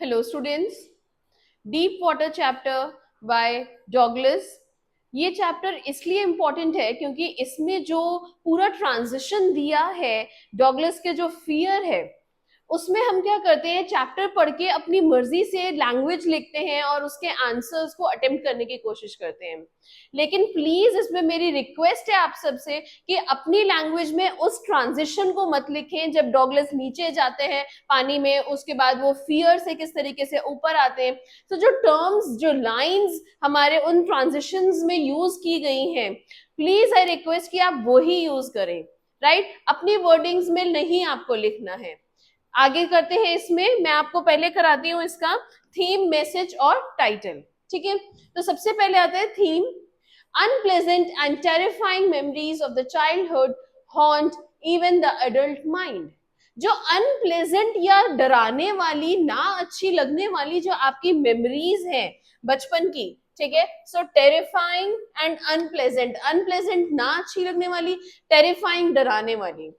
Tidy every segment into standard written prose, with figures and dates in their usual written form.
Hello students, deep water chapter by Douglas. ये chapter इसलिए important है क्योंकि इसमें जो पूरा ट्रांजिशन दिया है, डॉगलस के जो फियर है उसमें हम क्या करते हैं, चैप्टर पढ़ के अपनी मर्जी से लैंग्वेज लिखते हैं और उसके आंसर्स को अटेम्प्ट करने की कोशिश करते हैं। लेकिन प्लीज इसमें मेरी रिक्वेस्ट है आप सबसे कि अपनी लैंग्वेज में उस ट्रांजिशन को मत लिखें। जब डॉगलस नीचे जाते हैं पानी में, उसके बाद वो फियर से किस तरीके से ऊपर आते हैं, तो जो टर्म्स, जो लाइंस हमारे उन ट्रांजिशंस में यूज की गई हैं, प्लीज आई रिक्वेस्ट कि आप वही यूज करें। राइट, अपनी वर्डिंग्स में नहीं आपको लिखना है। आगे करते हैं, इसमें मैं आपको पहले कराती हूँ इसका थीम, मैसेज और टाइटल। ठीक है, तो सबसे पहले आता है theme. Unpleasant and terrifying memories of the childhood haunt even the adult mind. जो अनप्लेजेंट या डराने वाली, ना अच्छी लगने वाली जो आपकी मेमोरीज हैं बचपन की, ठीक है, सो टेरिफाइंग एंड अनप्लेजेंट। अनप्लेजेंट ना अच्छी लगने वाली, टेरिफाइंग डराने वाली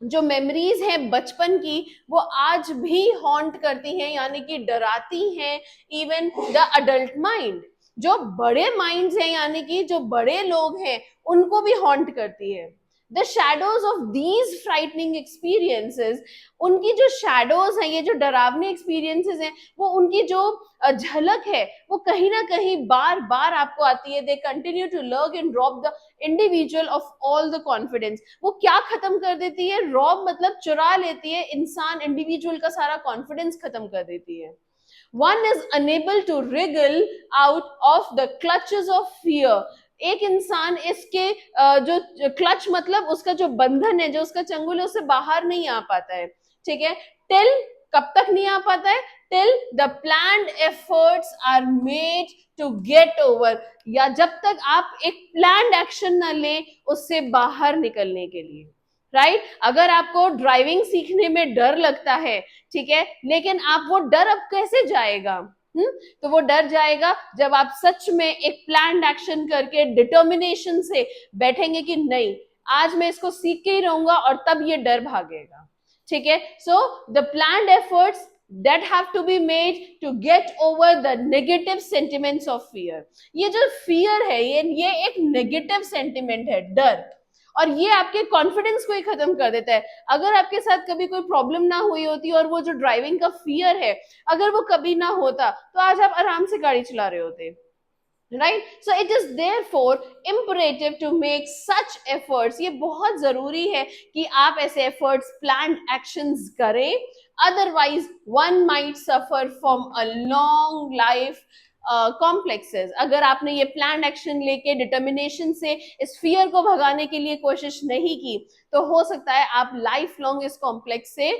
जो मेमोरीज हैं बचपन की, वो आज भी हॉन्ट करती हैं, यानी कि डराती हैं इवन द अडल्ट माइंड। जो बड़े माइंड्स हैं, यानी कि जो बड़े लोग हैं, उनको भी हॉन्ट करती है। The shadows of these frightening experiences, उनकी जो शैडोज हैं, ये जो डरावने एक्सपीरियंसेस हैं, वो उनकी जो झलक है, वो कहीं ना कहीं बार बार आपको आती है। They continue to learn and rob the individual of all the confidence. वो क्या खत्म कर देती है? रॉब मतलब चुरा लेती है, इंसान, इंडिविजुअल का सारा कॉन्फिडेंस खत्म कर देती है। One is unable to wriggle out of the clutches of fear। एक इंसान इसके जो क्लच मतलब उसका जो बंधन है, जो उसका चंगुल है, उससे बाहर नहीं आ पाता है। ठीक है, टिल, कब तक नहीं आ पाता है? Till the planned efforts are made to get over, या जब तक आप एक प्लान्ड एक्शन न लें उससे बाहर निकलने के लिए। राइट, अगर आपको ड्राइविंग सीखने में डर लगता है, ठीक है, लेकिन आप वो डर अब कैसे जाएगा? तो वो डर जाएगा जब आप सच में एक प्लान्ड एक्शन करके डिटर्मिनेशन से बैठेंगे कि नहीं, आज मैं इसको सीख के ही रहूंगा, और तब ये डर भागेगा। ठीक है, so the planned efforts that have to be made to get over the negative sentiments of fear। ये जो फियर है, ये एक नेगेटिव सेंटिमेंट है, डर, और ये आपके कॉन्फिडेंस को ही खत्म कर देता है। अगर आपके साथ कभी कोई प्रॉब्लम ना हुई होती और वो जो ड्राइविंग का फियर है, अगर वो कभी ना होता, तो आज आप आराम से गाड़ी चला रहे होते। Right, so it is therefore imperative to make such efforts. ये बहुत जरूरी है कि आप ऐसे एफर्ट्स, प्लान्ड एक्शंस करें, otherwise one might suffer from a long life complexes. अगर आपने ये प्लान एक्शन लेके डिटर्मिनेशन से इस फियर को भगाने के लिए कोशिश नहीं की, तो हो सकता है आप लाइफ लॉन्ग इस कॉम्प्लेक्स से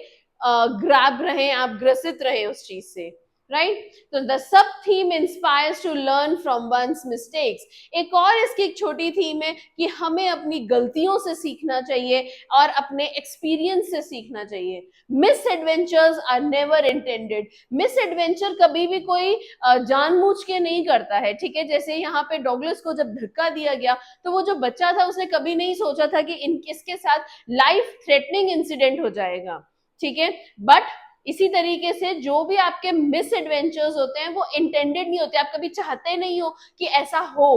ग्रैब रहे, आप ग्रसित रहे उस चीज से। राइट, तो the sub theme inspires to learn from one's mistakes. एक और इसकी एक छोटी थीम है कि हमें अपनी गलतियों से सीखना चाहिए और अपने एक्सपीरियंस से सीखना चाहिए। Misadventures are never intended. Misadventure कभी भी कोई जानबूझ के नहीं करता है। ठीक है, जैसे यहाँ पे डॉगलस को जब धक्का दिया गया, तो वो जो बच्चा था उसने कभी नहीं सोचा था कि इसके साथ लाइफ थ्रेटनिंग इंसिडेंट हो जाएगा। ठीक है, बट इसी तरीके से जो भी आपके मिस एडवेंचर्स होते हैं, वो इंटेंडेड नहीं होते, आप कभी चाहते नहीं हो कि ऐसा हो।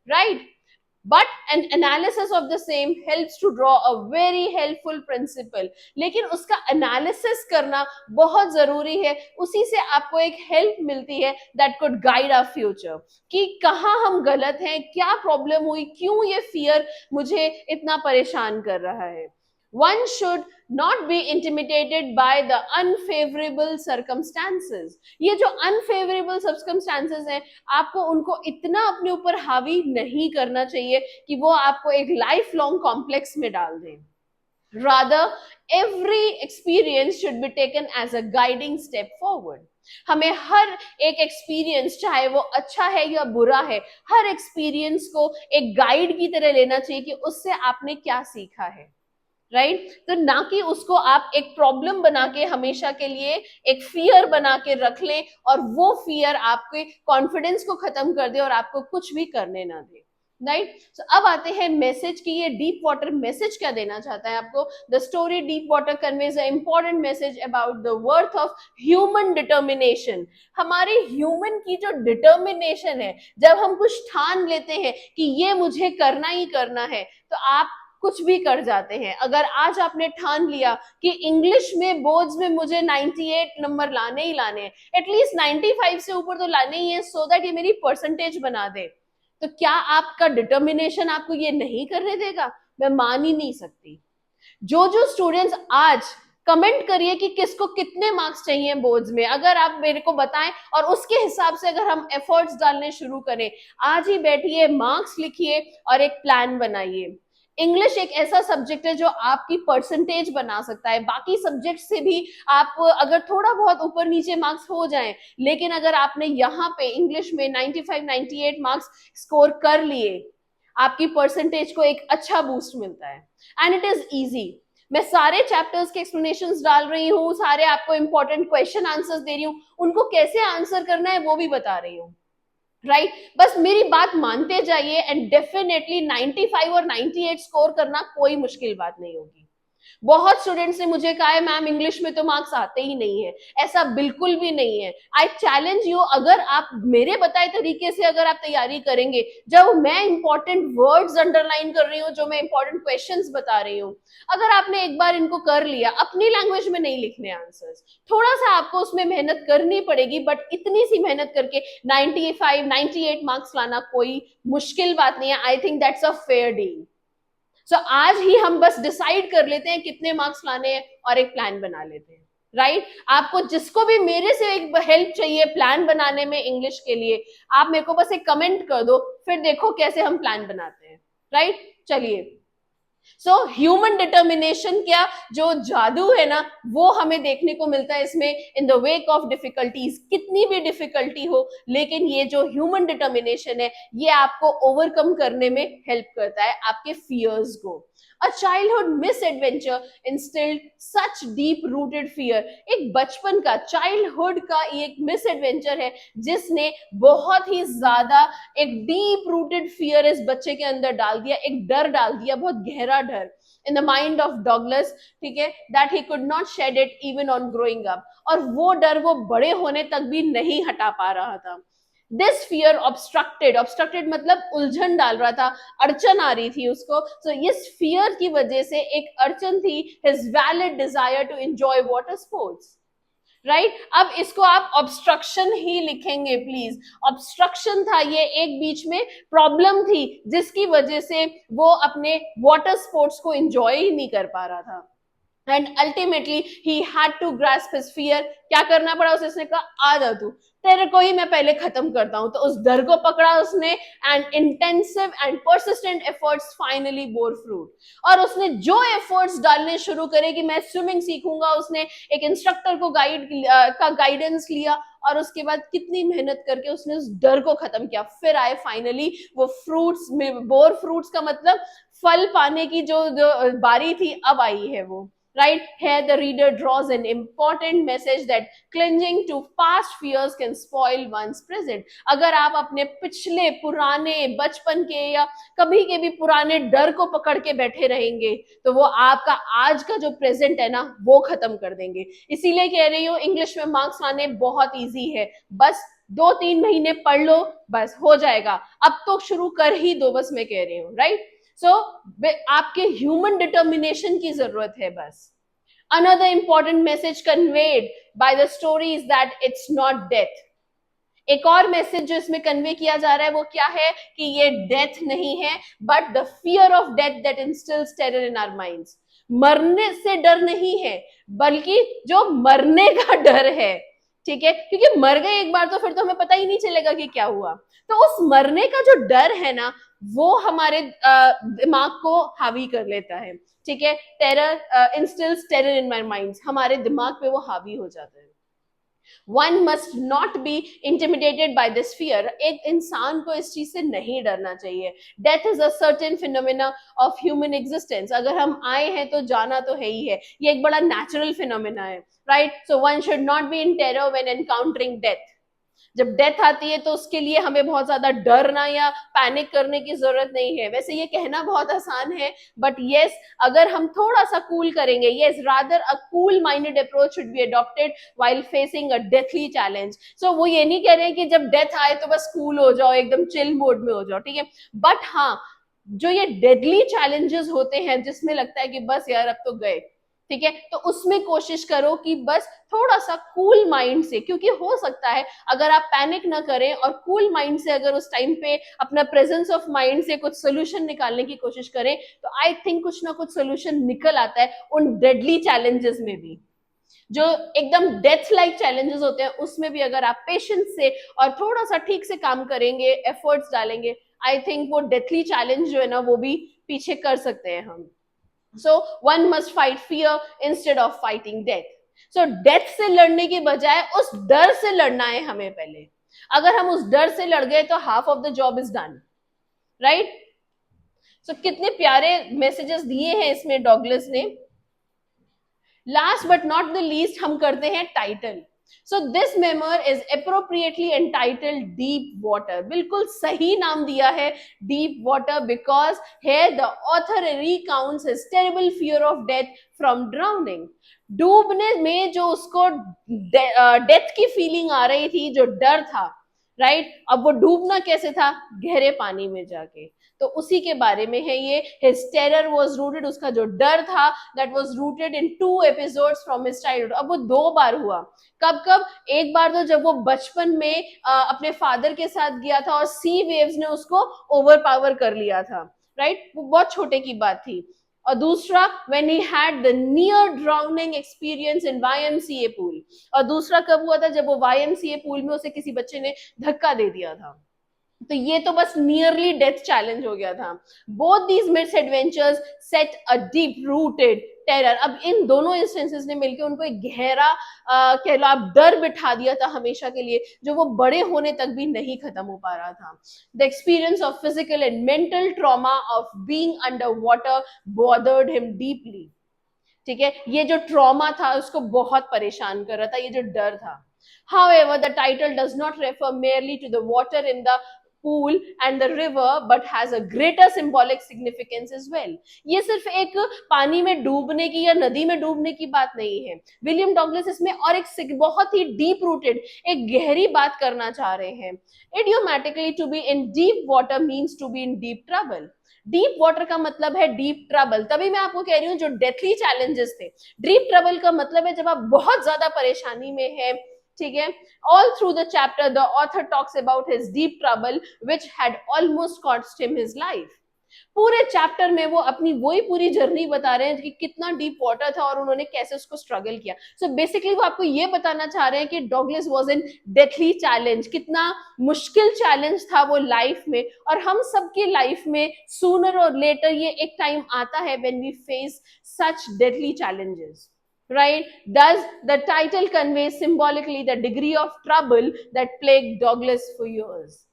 Right, but an analysis of the same helps to draw a very helpful principle। लेकिन उसका एनालिसिस करना बहुत जरूरी है, उसी से आपको एक हेल्प मिलती है that could guide our future, कि कहाँ हम गलत हैं, क्या प्रॉब्लम हुई, क्यों ये फियर मुझे इतना परेशान कर रहा है। One should not be intimidated by the unfavorable circumstances। ये जो unfavorable circumstances हैं, आपको उनको इतना अपने ऊपर हावी नहीं करना चाहिए कि वो आपको एक लाइफ लॉन्ग कॉम्प्लेक्स में डाल दें। Rather, every experience should be taken as a guiding step forward। हमें हर एक एक्सपीरियंस, चाहे वो अच्छा है या बुरा है, हर एक्सपीरियंस को एक गाइड की तरह लेना चाहिए कि उससे आपने क्या सीखा है। राइट, तो ना कि उसको आप एक प्रॉब्लम बना के हमेशा के लिए एक फियर बना के रख लें और वो फियर आपके कॉन्फिडेंस को खत्म कर दे और आपको कुछ भी करने ना दे। राइट। सो अब आते हैं मैसेज की, ये डीप वाटर मैसेज क्या देना चाहता है आपको। The story deep water conveys a important message about the worth of human determination. हमारे ह्यूमन की जो डिटर्मिनेशन है, जब हम कुछ ठान लेते हैं कि ये मुझे करना ही करना है, तो आप कुछ भी कर जाते हैं। अगर आज आपने ठान लिया कि इंग्लिश में बोर्ड्स में मुझे 98 नंबर लाने ही लाने हैं, एटलीस्ट 95 से ऊपर तो लाने ही है, सो दैट ये मेरी परसेंटेज बना दे, तो क्या आपका डिटर्मिनेशन आपको ये नहीं करने देगा? मैं मान ही नहीं सकती। जो जो स्टूडेंट्स आज कमेंट करिए कि किसको कितने मार्क्स चाहिए बोर्ड्स में, अगर आप मेरे को बताएं और उसके हिसाब से अगर हम एफर्ट्स डालने शुरू करें, आज ही बैठिए, मार्क्स लिखिए और एक प्लान बनाइए। इंग्लिश एक ऐसा सब्जेक्ट है जो आपकी परसेंटेज बना सकता है। बाकी सब्जेक्ट से भी आप अगर थोड़ा बहुत ऊपर नीचे मार्क्स हो जाएं, लेकिन अगर आपने यहाँ पे इंग्लिश में 95 98 मार्क्स स्कोर कर लिए, आपकी परसेंटेज को एक अच्छा बूस्ट मिलता है। And it is easy. मैं सारे चैप्टर्स के एक्सप्लेनेशंस डाल रही हूँ, सारे आपको इंपॉर्टेंट क्वेश्चन आंसर्स दे रही हूँ, उनको कैसे आंसर करना है वो भी बता रही हूँ। राइट बस मेरी बात मानते जाइए एंड डेफिनेटली 95 और 98 स्कोर करना कोई मुश्किल बात नहीं होगी। बहुत स्टूडेंट्स ने मुझे कहा है मैम इंग्लिश में तो मार्क्स आते ही नहीं है। ऐसा बिल्कुल भी नहीं है। आई चैलेंज यू, अगर आप मेरे बताए तरीके से अगर आप तैयारी करेंगे, जब मैं इंपॉर्टेंट वर्ड्स अंडरलाइन कर रही हूँ, जो मैं इंपॉर्टेंट क्वेश्चंस बता रही हूँ, अगर आपने एक बार इनको कर लिया, अपनी लैंग्वेज में नहीं लिखने आंसर्स, थोड़ा सा आपको उसमें मेहनत करनी पड़ेगी, बट इतनी सी मेहनत करके 95 98 मार्क्स लाना कोई मुश्किल बात नहीं है। I think that's a fair deal. So आज ही हम बस डिसाइड कर लेते हैं कितने मार्क्स लाने हैं और एक प्लान बना लेते हैं। राइट आपको जिसको भी मेरे से एक हेल्प चाहिए प्लान बनाने में इंग्लिश के लिए, आप मेरे को बस एक कमेंट कर दो, फिर देखो कैसे हम प्लान बनाते हैं। राइट चलिए। सो ह्यूमन डिटर्मिनेशन क्या जो जादू है ना, वो हमें देखने को मिलता है इसमें, in the wake of difficulties. कितनी भी डिफिकल्टी हो, लेकिन ये जो ह्यूमन डिटर्मिनेशन है, ये आपको ओवरकम करने में हेल्प करता है, आपके फियर्स को। A childhood miss adventure instilled such deep rooted fear. एक बचपन का, चाइल्डहुड का एक मिस एडवेंचर है जिसने बहुत ही ज्यादा एक डीप रूटेड फियर इस बच्चे के अंदर डाल दिया, एक डर डाल दिया, बहुत गहरा डर in the mind of Douglas. ठीक है, that he could not shed it even on growing up. और वो डर वो बड़े होने तक भी नहीं हटा पा रहा था। दिस फियर ऑब्स्ट्रक्टेड, ऑब्स्ट्रक्टेड मतलब उलझन डाल रहा था, अड़चन आ रही थी उसको। सो इस फियर की वजह से एक अड़चन थी, his valid desire to enjoy water sports. Right अब इसको आप ऑब्स्ट्रक्शन ही लिखेंगे प्लीज। ऑब्स्ट्रक्शन था ये, एक बीच में प्रॉब्लम थी जिसकी वजह से वो अपने वाटर स्पोर्ट्स को एंजॉय ही नहीं कर पा रहा था। And ultimately he had to grasp his fear. क्या करना पड़ा उसे? उसने कहा आ जा तू, तेरे को ही मैं पहले खत्म करता हूं। तो उस डर को पकड़ा उसने, and intensive and persistent efforts finally bore fruit. और उसने जो एफर्ट्स डालने शुरू करे कि मैं स्विमिंग सीखूंगा, उसने एक इंस्ट्रक्टर को का गाइडेंस लिया, और उसके बाद कितनी मेहनत करके उसने उस डर को खत्म किया। फिर आए फाइनली वो फ्रूट्स में, बोर फ्रूट्स का मतलब फल पाने की जो बारी थी, अब आई है वो। Right here the reader draws an important message that clinging to past fears can spoil one's present. अगर आप अपने पिछले पुराने बचपन के या कभी के भी पुराने डर को पकड़ के बैठे रहेंगे, तो वो आपका आज का जो प्रेजेंट है ना, वो खत्म कर देंगे। इसीलिए कह रही हूँ इंग्लिश में मार्क्स लाने बहुत इजी है, बस 2-3 महीने पढ़ लो, बस हो जाएगा। अब तो शुरू कर ही दो, बस मैं कह रही हूँ। राइट सो आपके ह्यूमन डिटर्मिनेशन की जरूरत है बस। Another important message conveyed by the story is that it's not death. एक और मैसेज जो इसमें कन्वे किया जा रहा है वो क्या है कि ये डेथ नहीं है, but the fear of death that instills terror in our minds. मरने से डर नहीं है, बल्कि जो मरने का डर है। ठीक है, क्योंकि मर गए एक बार तो फिर तो हमें पता ही नहीं चलेगा कि क्या हुआ। तो उस मरने का जो डर है ना, वो हमारे दिमाग को हावी कर लेता है। ठीक है, terror instills terror in my minds, हमारे दिमाग पे वो हावी हो जाता है। One must not be intimidated by this fear. एक इंसान को इस चीज से नहीं डरना चाहिए। Death is a certain phenomena of human existence. अगर हम आए हैं तो जाना तो है ही है, ये एक बड़ा नेचुरल फिनोमिना है। Right so one should not be in terror when encountering death. जब डेथ आती है तो उसके लिए हमें बहुत ज्यादा डरना या पैनिक करने की जरूरत नहीं है। वैसे ये कहना बहुत आसान है, बट यस, अगर हम थोड़ा सा कूल करेंगे, yes, rather a cool minded approach should be adopted while facing a deathly challenge. So वो ये नहीं कह रहे हैं कि जब डेथ आए तो बस कूल हो जाओ, एकदम चिल मोड में हो जाओ, ठीक है, बट हाँ, जो ये डेडली चैलेंजेस होते हैं जिसमें लगता है कि बस यार अब तो गए, ठीक है, तो उसमें कोशिश करो कि बस थोड़ा सा कूल माइंड से, क्योंकि हो सकता है अगर आप पैनिक ना करें और कूल माइंड से अगर उस टाइम पे अपना प्रेजेंस ऑफ माइंड से कुछ सोल्यूशन निकालने की कोशिश करें, तो आई थिंक कुछ ना कुछ सोल्यूशन निकल आता है उन डेडली चैलेंजेस में भी। जो एकदम डेथ लाइक चैलेंजेस होते हैं उसमें भी अगर आप पेशेंस से और थोड़ा सा ठीक से काम करेंगे, एफर्ट्स डालेंगे, आई थिंक वो डेथली चैलेंज जो है ना वो भी पीछे कर सकते हैं हम। So one must fight fear instead of fighting death. So death से लड़ने की बजाय उस डर से लड़ना है हमें पहले। अगर हम उस डर से लड़ गए तो half of the job is done, right. So कितने प्यारे मैसेजेस दिए हैं इसमें डॉगलस ने। Last but not the least हम करते हैं title. So this memoir is appropriately entitled deep water. बिल्कुल सही नाम दिया है deep water, because here the author recounts his terrible fear of death from drowning. डूबने में जो उसको डेथ की फीलिंग आ रही थी, जो डर था, राइट, अब वो डूबना कैसे था, गहरे पानी में जाके, तो उसी के बारे में है ये। his terror was rooted, उसका जो डर था, that was rooted in 2 episodes from his childhood। अब वो 2 बार हुआ। कब कब? एक बार तो जब वो बचपन में अपने फादर के साथ गया था और सी वेव्स ने उसको ओवर पावर कर लिया था, राइट, वो बहुत छोटे की बात थी। और दूसरा when he had the near drowning experience in YMCA pool। और दूसरा कब हुआ था? जब वो YMCA pool में उसे किसी बच्चे ने धक्का दे दिया था। तो ये तो बस नियरली डेथ चैलेंज हो गया था। Both these miss adventures set a deep rooted terror. अब इन दोनों इंस्टेंसेस ने मिलकर उनको एक गहरा कह लो आप डर बिठा दिया था हमेशा के लिए, जो वो बड़े होने तक भी नहीं खत्म हो पा रहा था। The experience of physical and mental trauma of being under water bothered him deeply. ठीक है, ये जो ट्रॉमा था उसको बहुत परेशान कर रहा था, ये जो डर था। However, the title does not refer merely to the water in the pool and the river, but has a greater symbolic significance as well। ये सिर्फ एक पानी में डूबने की या नदी में डूबने की बात नहीं है। विलियम डॉगलस इसमें और एक बहुत ही डीप रूटेड, एक गहरी बात करना चाह रहे हैं। Idiomatically, to be in deep water means to be in deep trouble। Deep water का मतलब है डीप ट्रबल। तभी मैं आपको कह रही हूँ जो डेथली चैलेंजेस थे, डीप ट्रबल का मतलब है जब आप बहुत ज्यादा परेशानी में हैं, ठीक है। All through the chapter the author talks about his deep trouble which had almost cost him his life. पूरे चैप्टर में वो अपनी वही पूरी जर्नी बता रहे हैं कि कितना डीप वाटर था और उन्होंने कैसे उसको स्ट्रगल किया। सो बेसिकली वो आपको ये बताना चाह रहे हैं कि Douglas was in deathly challenge, कितना मुश्किल चैलेंज था वो लाइफ में। और हम सबकी लाइफ में सूनर और लेटर ये एक टाइम आता है when we face such deathly challenges, right? Thus the title conveys symbolically the degree of trouble that plagued Douglas for years।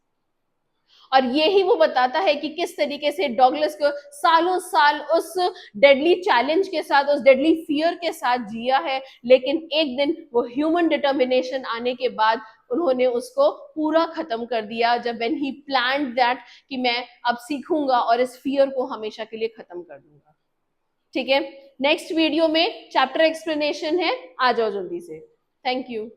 और यही वो बताता है कि किस तरीके से डॉगलस को सालों साल उस डेडली चैलेंज के साथ, उस डेडली फियर के साथ जिया है, लेकिन एक दिन वो ह्यूमन डिटर्मिनेशन आने के बाद उन्होंने उसको पूरा खत्म कर दिया, जब व्हेन ही प्लान्ड दैट कि मैं अब सीखूंगा और इस फियर को हमेशा के लिए खत्म कर दूंगा। ठीक है, नेक्स्ट वीडियो में चैप्टर एक्सप्लेनेशन है, आ जाओ जल्दी से। Thank you.